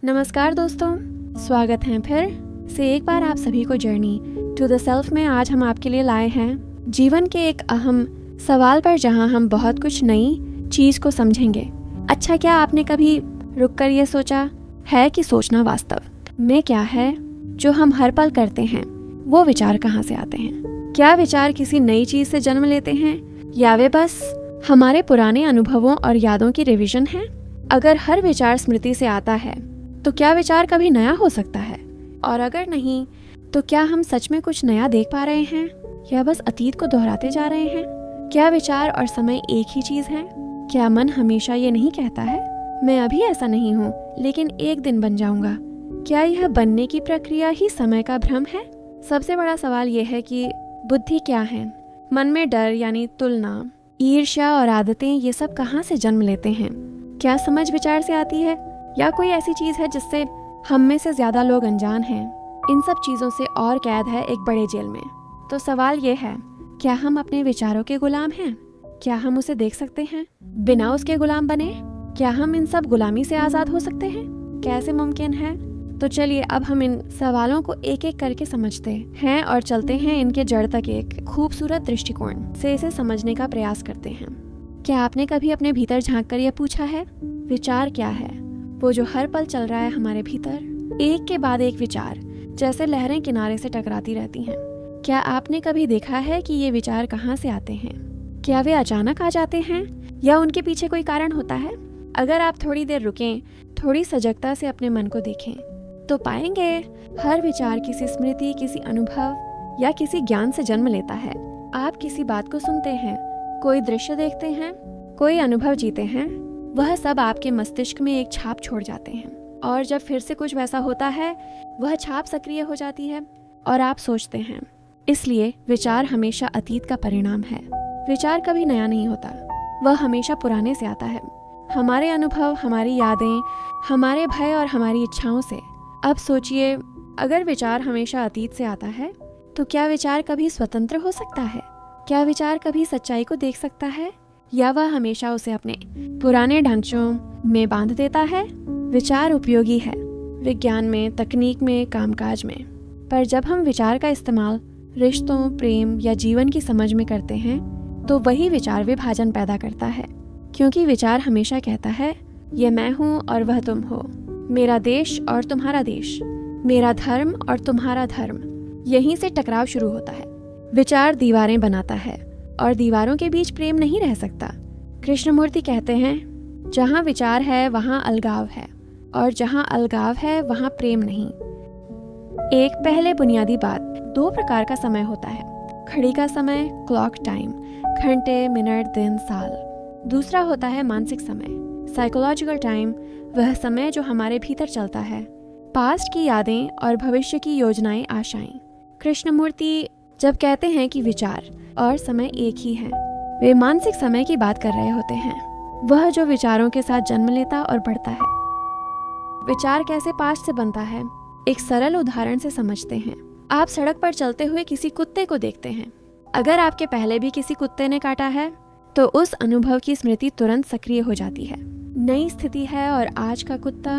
नमस्कार दोस्तों, स्वागत है फिर से एक बार आप सभी को जर्नी टू द सेल्फ में। आज हम आपके लिए लाए हैं जीवन के एक अहम सवाल पर, जहां हम बहुत कुछ नई चीज को समझेंगे। अच्छा, क्या आपने कभी रुककर ये सोचा है कि सोचना वास्तव में क्या है जो हम हर पल करते हैं? वो विचार कहाँ से आते हैं? क्या विचार किसी नई चीज से जन्म लेते हैं या वे बस हमारे पुराने अनुभवों और यादों की रिवीजन है? अगर हर विचार स्मृति से आता है तो क्या विचार कभी नया हो सकता है? और अगर नहीं तो क्या हम सच में कुछ नया देख पा रहे हैं या बस अतीत को दोहराते जा रहे हैं? क्या विचार और समय एक ही चीज है? क्या मन हमेशा ये नहीं कहता है मैं अभी ऐसा नहीं हूँ लेकिन एक दिन बन जाऊंगा? क्या यह बनने की प्रक्रिया ही समय का भ्रम है? सबसे बड़ा सवाल यह है कि बुद्धि क्या है? मन में डर यानी तुलना, ईर्ष्या और आदतें, ये सब कहाँ से जन्म लेते हैं? क्या समझ विचार से आती है या कोई ऐसी चीज है जिससे हम में से ज्यादा लोग अनजान हैं? इन सब चीजों से और कैद है एक बड़े जेल में। तो सवाल ये है, क्या हम अपने विचारों के गुलाम हैं? क्या हम उसे देख सकते हैं बिना उसके गुलाम बने? क्या हम इन सब गुलामी से आजाद हो सकते हैं? कैसे मुमकिन है? तो चलिए अब हम इन सवालों को एक एक करके समझते हैं और चलते हैं इनके जड़ तक एक खूबसूरत दृष्टिकोण से इसे समझने का प्रयास करते हैं। क्या आपने कभी अपने भीतर झांक कर यह पूछा है, विचार क्या है? वो जो हर पल चल रहा है हमारे भीतर, एक के बाद एक विचार जैसे लहरें किनारे से टकराती रहती हैं। क्या आपने कभी देखा है कि ये विचार कहाँ से आते हैं? क्या वे अचानक आ जाते हैं या उनके पीछे कोई कारण होता है? अगर आप थोड़ी देर रुकें, थोड़ी सजगता से अपने मन को देखें, तो पाएंगे हर विचार किसी स्मृति, किसी अनुभव या किसी ज्ञान से जन्म लेता है। आप किसी बात को सुनते हैं, कोई दृश्य देखते हैं, कोई अनुभव जीते हैं, वह सब आपके मस्तिष्क में एक छाप छोड़ जाते हैं और जब फिर से कुछ वैसा होता है, वह छाप सक्रिय हो जाती है और आप सोचते हैं। इसलिए विचार हमेशा अतीत का परिणाम है। विचार कभी नया नहीं होता, वह हमेशा पुराने से आता है, हमारे अनुभव, हमारी यादें, हमारे भय और हमारी इच्छाओं से। अब सोचिए, अगर विचार हमेशा अतीत से आता है तो क्या विचार कभी स्वतंत्र हो सकता है? क्या विचार कभी सच्चाई को देख सकता है या वह हमेशा उसे अपने पुराने ढांचों में बांध देता है? विचार उपयोगी है विज्ञान में, तकनीक में, कामकाज में, पर जब हम विचार का इस्तेमाल रिश्तों, प्रेम या जीवन की समझ में करते हैं तो वही विचार विभाजन पैदा करता है। क्योंकि विचार हमेशा कहता है, ये मैं हूँ और वह तुम हो, मेरा देश और तुम्हारा देश, मेरा धर्म और तुम्हारा धर्म। यहीं से टकराव शुरू होता है। विचार दीवारें बनाता है और दीवारों के बीच प्रेम नहीं रह सकता। कृष्णमूर्ति कहते हैं, जहाँ विचार है वहाँ अलगाव है और जहाँ अलगाव है वहाँ प्रेम नहीं। एक पहले बुनियादी बात, दो प्रकार का समय होता है। घड़ी का समय, क्लॉक टाइम, घंटे, मिनट, दिन, साल। दूसरा होता है मानसिक समय, साइकोलॉजिकल टाइम, वह समय जो हमारे भीतर चलता है, पास्ट की यादें और भविष्य की योजनाएं, आशाएं। कृष्णमूर्ति जब कहते हैं कि विचार और समय एक ही है, वे मानसिक समय की बात कर रहे होते हैं, वह जो विचारों के साथ जन्म लेता और बढ़ता है। विचार कैसे पास्ट से बनता है, एक सरल उदाहरण से समझते हैं। आप सड़क पर चलते हुए किसी कुत्ते को देखते हैं। अगर आपके पहले भी किसी कुत्ते ने काटा है तो उस अनुभव की स्मृति तुरंत सक्रिय हो जाती है। नई स्थिति है और आज का कुत्ता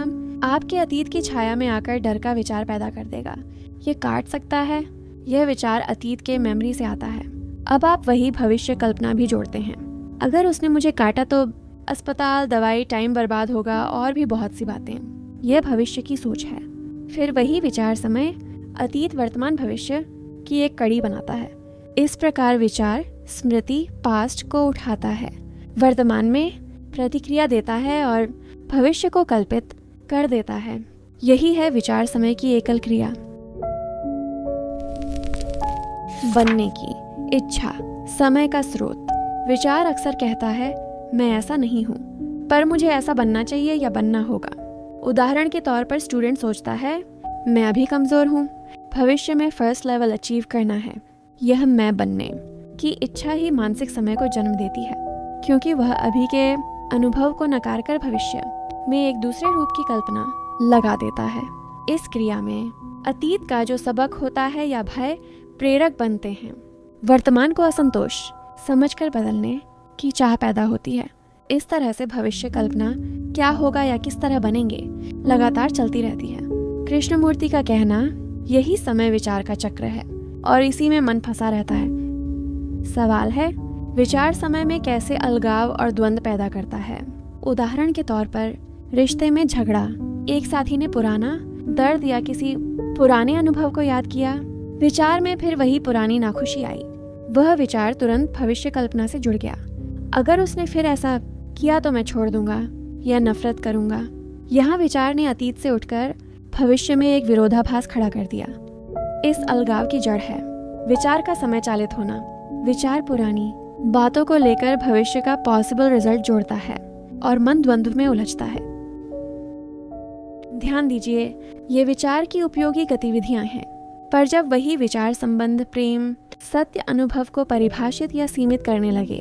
आपके अतीत की छाया में आकर डर का विचार पैदा कर देगा। ये काट सकता है, यह विचार अतीत के मेमोरी से आता है। अब आप वही भविष्य कल्पना भी जोड़ते हैं, अगर उसने मुझे काटा तो अस्पताल, दवाई, टाइम बर्बाद होगा और भी बहुत सी बातें। यह भविष्य की सोच है। फिर वही विचार समय, अतीत, वर्तमान, भविष्य की एक कड़ी बनाता है। इस प्रकार विचार स्मृति पास्ट को उठाता है, वर्तमान में प्रतिक्रिया देता है और भविष्य को कल्पित कर देता है। यही है विचार समय की एकल क्रिया। बनने की इच्छा, समय का स्रोत। विचार अक्सर कहता है, मैं ऐसा नहीं हूँ पर मुझे ऐसा बनना चाहिए या बनना होगा। उदाहरण के तौर पर स्टूडेंट सोचता है, मैं अभी कमजोर हूँ, भविष्य में फर्स्ट लेवल अचीव करना है। यह मैं बनने की इच्छा ही मानसिक समय को जन्म देती है, क्योंकि वह अभी के अनुभव को नकार कर भविष्य में एक दूसरे रूप की कल्पना लगा देता है। इस क्रिया में अतीत का जो सबक होता है या भय प्रेरक बनते हैं। वर्तमान को असंतोष समझकर बदलने की चाह पैदा होती है। इस तरह से भविष्य कल्पना क्या होगा या किस तरह बनेंगे लगातार चलती रहती है। कृष्णमूर्ति का कहना यही समय विचार का चक्र है और इसी में मन फंसा रहता है। सवाल है, विचार समय में कैसे अलगाव और द्वंद्व पैदा करता है। उदाहरण के तौर पर रिश्ते में झगड़ा, एक साथी ने पुराना दर्द या किसी पुराने अनुभव को याद किया, विचार में फिर वही पुरानी नाखुशी आई, वह विचार तुरंत भविष्य कल्पना से जुड़ गया। अगर उसने फिर ऐसा किया तो मैं छोड़ दूंगा या नफरत करूंगा। यहाँ विचार ने अतीत से उठकर भविष्य में एक विरोधाभास खड़ा कर दिया। इस अलगाव की जड़ है विचार का समय चालित होना। विचार पुरानी बातों को लेकर भविष्य का पॉसिबल रिजल्ट जोड़ता है और मन द्वंद्व में उलझता है। ध्यान दीजिए, ये विचार की उपयोगी गतिविधियां हैं, पर जब वही विचार संबंध, प्रेम, सत्य अनुभव को परिभाषित या सीमित करने लगे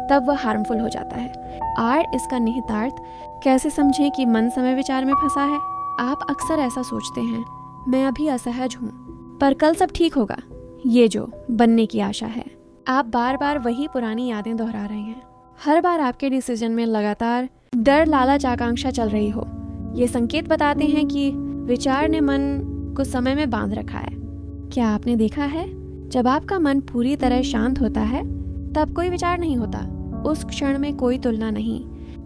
तब वह हार्मफुल हो जाता है। आर इसका निहितार्थ कैसे समझें कि मन समय विचार में फंसा है। आप अक्सर ऐसा सोचते हैं, मैं अभी असहज हूँ पर कल सब ठीक होगा, ये जो बनने की आशा है। आप बार बार वही पुरानी यादें दोहरा रहे हैं। हर बार आपके डिसीजन में लगातार डर, लालच, आकांक्षा चल रही हो। ये संकेत बताते हैं कि विचार ने मन को समय में बांध रखा है। क्या आपने देखा है, जब आपका मन पूरी तरह शांत होता है तब कोई विचार नहीं होता। उस क्षण में कोई तुलना नहीं,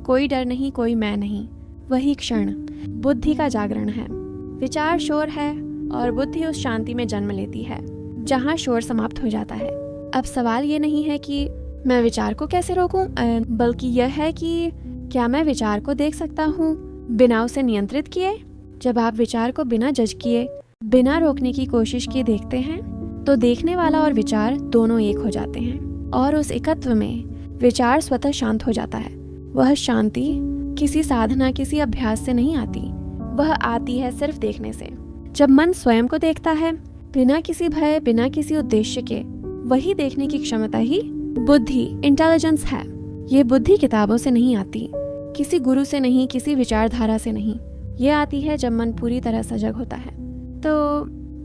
कोई डर नहीं, कोई मैं नहीं। वही क्षण बुद्धि का जागरण है। विचार शोर है और बुद्धि उस शांति में जन्म लेती है जहाँ शोर समाप्त हो जाता है। अब सवाल ये नहीं है कि मैं विचार को कैसे रोकूं, बल्कि यह है कि क्या मैं विचार को देख सकता हूँ बिना उसे नियंत्रित किए। जब आप विचार को बिना जज किए, बिना रोकने की कोशिश किए देखते हैं तो देखने वाला और विचार दोनों एक हो जाते हैं और उस एकत्व में विचार स्वतः शांत हो जाता है। वह शांति किसी साधना, किसी अभ्यास से नहीं आती, वह आती है सिर्फ देखने से। जब मन स्वयं को देखता है बिना किसी भय, बिना किसी उद्देश्य के, वही देखने की क्षमता ही बुद्धि, इंटेलिजेंस है। ये बुद्धि किताबों से नहीं आती, किसी गुरु से नहीं, किसी विचारधारा से नहीं। ये आती है जब मन पूरी तरह सजग होता है। तो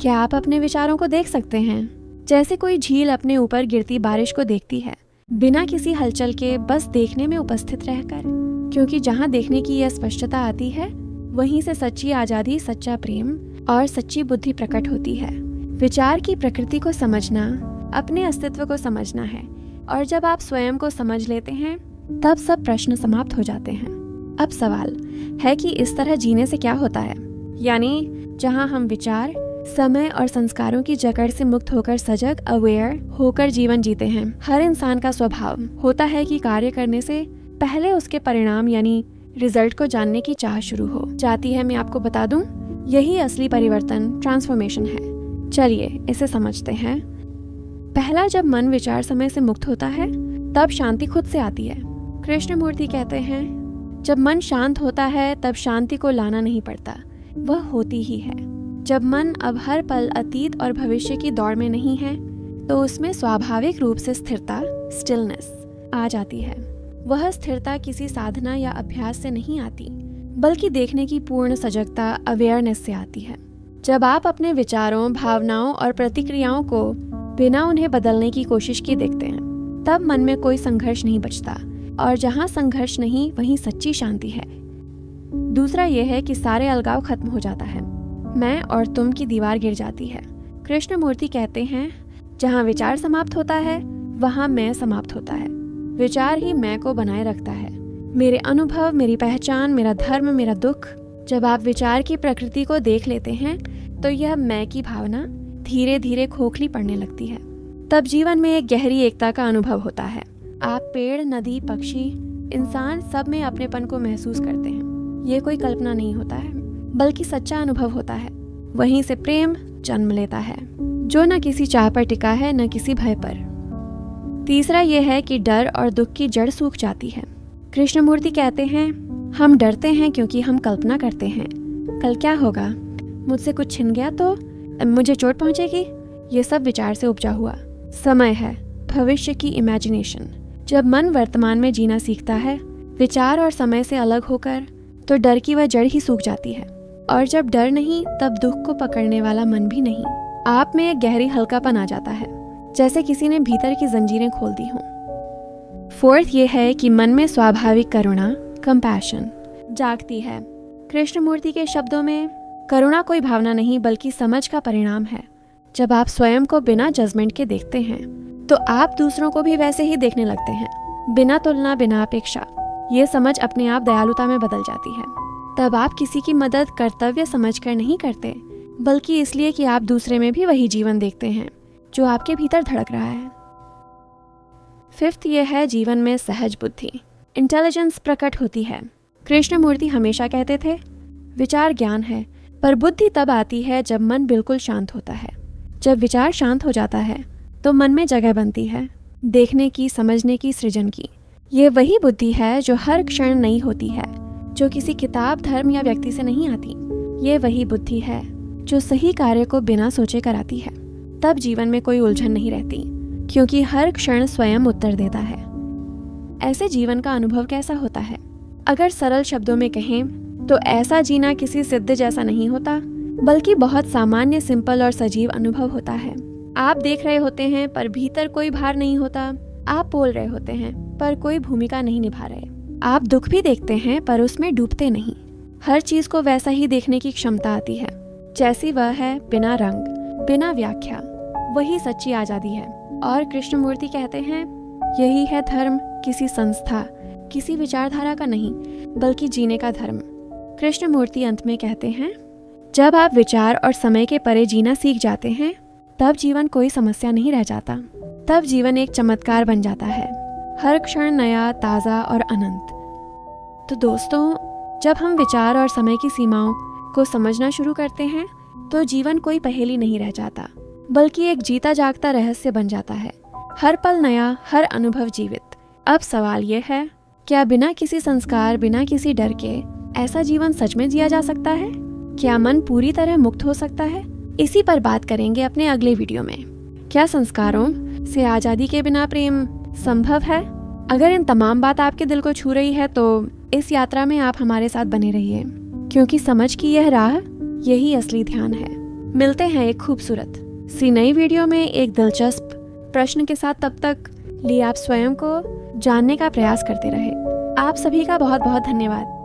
क्या आप अपने विचारों को देख सकते हैं जैसे कोई झील अपने ऊपर गिरती बारिश को देखती है, बिना किसी हलचल के, बस देखने में उपस्थित रहकर? क्योंकि जहाँ देखने की यह स्पष्टता आती है वहीं से सच्ची आजादी, सच्चा प्रेम और सच्ची बुद्धि प्रकट होती है। विचार की प्रकृति को समझना अपने अस्तित्व को समझना है, और जब आप स्वयं को समझ लेते हैं तब सब प्रश्न समाप्त हो जाते हैं। अब सवाल है कि इस तरह जीने से क्या होता है, यानी जहां हम विचार, समय और संस्कारों की जकड़ से मुक्त होकर सजग, अवेयर होकर जीवन जीते हैं। हर इंसान का स्वभाव होता है कि कार्य करने से पहले उसके परिणाम यानी रिजल्ट को जानने की चाह शुरू हो जाती है। मैं आपको बता दूं, यही असली परिवर्तन, ट्रांसफॉर्मेशन है। चलिए इसे समझते हैं। पहला, जब मन विचार समय से मुक्त होता है तब शांति खुद से आती है। कृष्णमूर्ति कहते हैं, जब मन शांत होता है तब शांति को लाना नहीं पड़ता, वह होती ही है। जब मन अब हर पल अतीत और भविष्य की दौड़ में नहीं है तो उसमें स्वाभाविक रूप से स्थिरता, स्टिलनेस आ जाती है। वह स्थिरता किसी साधना या अभ्यास से नहीं आती, बल्कि देखने की पूर्ण सजगता, अवेयरनेस से आती है। जब आप अपने विचारों, भावनाओं और प्रतिक्रियाओं को बिना उन्हें बदलने की कोशिश की देखते हैं तब मन में कोई संघर्ष नहीं बचता, और जहाँ संघर्ष नहीं वहीं सच्ची शांति है। दूसरा यह है कि सारे अलगाव खत्म हो जाता है, मैं और तुम की दीवार गिर जाती है। कृष्णमूर्ति कहते हैं, जहाँ विचार समाप्त होता है वहाँ मैं समाप्त होता है। विचार ही मैं को बनाए रखता है, मेरे अनुभव, मेरी पहचान, मेरा धर्म, मेरा दुख। जब आप विचार की प्रकृति को देख लेते हैं तो यह मैं की भावना धीरे धीरे खोखली पड़ने लगती है। तब जीवन में एक गहरी एकता का अनुभव होता है। आप पेड़, नदी, पक्षी, इंसान सब में अपनेपन को महसूस करते हैं। ये कोई कल्पना नहीं होता है, बल्कि सच्चा अनुभव होता है। वहीं से प्रेम जन्म लेता है, जो न किसी चाह पर टिका है, न किसी भय पर। तीसरा यह है कि डर और दुख की जड़ सूख जाती है। कृष्णमूर्ति कहते हैं, हम डरते हैं क्योंकि हम कल्पना करते हैं, कल क्या होगा, मुझसे कुछ छिन गया तो मुझे चोट पहुंचेगी। ये सब विचार से उपजा हुआ समय है, भविष्य की इमेजिनेशन। जब मन वर्तमान में जीना सीखता है, विचार और समय से अलग होकर, तो डर की वह जड़ ही सूख जाती है। और जब डर नहीं, तब दुख को पकड़ने वाला मन भी नहीं। आप में एक गहरी हल्कापन आ जाता है, जैसे किसी ने भीतर की जंजीरें खोल दी हों। 4th ये है कि मन में स्वाभाविक करुणा, कंपैशन, जागती है। कृष्णमूर्ति के शब्दों में करुणा कोई भावना नहीं बल्कि समझ का परिणाम है। जब आप स्वयं को बिना जजमेंट के देखते हैं तो आप दूसरों को भी वैसे ही देखने लगते हैं, बिना तुलना, बिना अपेक्षा। ये समझ अपने आप दयालुता में बदल जाती है। तब आप किसी की मदद कर्तव्य समझकर नहीं करते, बल्कि इसलिए कि आप दूसरे में भी वही जीवन देखते हैं जो आपके भीतर धड़क रहा है। 5th ये है जीवन में सहज बुद्धि, इंटेलिजेंस प्रकट होती है। कृष्णमूर्ति हमेशा कहते थे, विचार ज्ञान है, पर बुद्धि तब आती है जब मन बिल्कुल शांत होता है। जब विचार शांत हो जाता है तो मन में जगह बनती है देखने की, समझने की, सृजन की। ये वही बुद्धि है जो हर क्षण नई होती है, जो किसी किताब, धर्म या व्यक्ति से नहीं आती। ये वही बुद्धि है जो सही कार्य को बिना सोचे कराती है। तब जीवन में कोई उलझन नहीं रहती, क्योंकि हर क्षण स्वयं उत्तर देता है। ऐसे जीवन का अनुभव कैसा होता है? अगर सरल शब्दों में कहें तो ऐसा जीना किसी सिद्ध जैसा नहीं होता, बल्कि बहुत सामान्य, सिंपल और सजीव अनुभव होता है। आप देख रहे होते हैं पर भीतर कोई भार नहीं होता। आप बोल रहे होते हैं पर कोई भूमिका नहीं निभा रहे। आप दुख भी देखते हैं पर उसमें डूबते नहीं। हर चीज को वैसा ही देखने की क्षमता आती है जैसी वह है, बिना रंग, बिना व्याख्या। वही सच्ची आजादी है। और कृष्णमूर्ति कहते हैं, यही है धर्म, किसी संस्था, किसी विचारधारा का नहीं, बल्कि जीने का धर्म। कृष्णमूर्ति अंत में कहते हैं, जब आप विचार और समय के परे जीना सीख जाते हैं तब जीवन कोई समस्या नहीं रह जाता। तब जीवन एक चमत्कार बन जाता है, हर क्षण नया, ताज़ा और अनंत। तो दोस्तों, जब हम विचार और समय की सीमाओं को समझना शुरू करते हैं तो जीवन कोई पहेली नहीं रह जाता, बल्कि एक जीता जागता रहस्य बन जाता है। हर पल नया, हर अनुभव जीवित। अब सवाल ये है, क्या बिना किसी संस्कार, बिना किसी डर के ऐसा जीवन सच में जिया जा सकता है? क्या मन पूरी तरह मुक्त हो सकता है? इसी पर बात करेंगे अपने अगले वीडियो में। क्या संस्कारों से आज़ादी के बिना प्रेम संभव है? अगर इन तमाम बात आपके दिल को छू रही है तो इस यात्रा में आप हमारे साथ बने रहिए, क्योंकि समझ की यह राह, यही असली ध्यान है। मिलते हैं एक खूबसूरत सी नई वीडियो में एक दिलचस्प प्रश्न के साथ। तब तक लिए आप स्वयं को जानने का प्रयास करते रहे। आप सभी का बहुत बहुत धन्यवाद।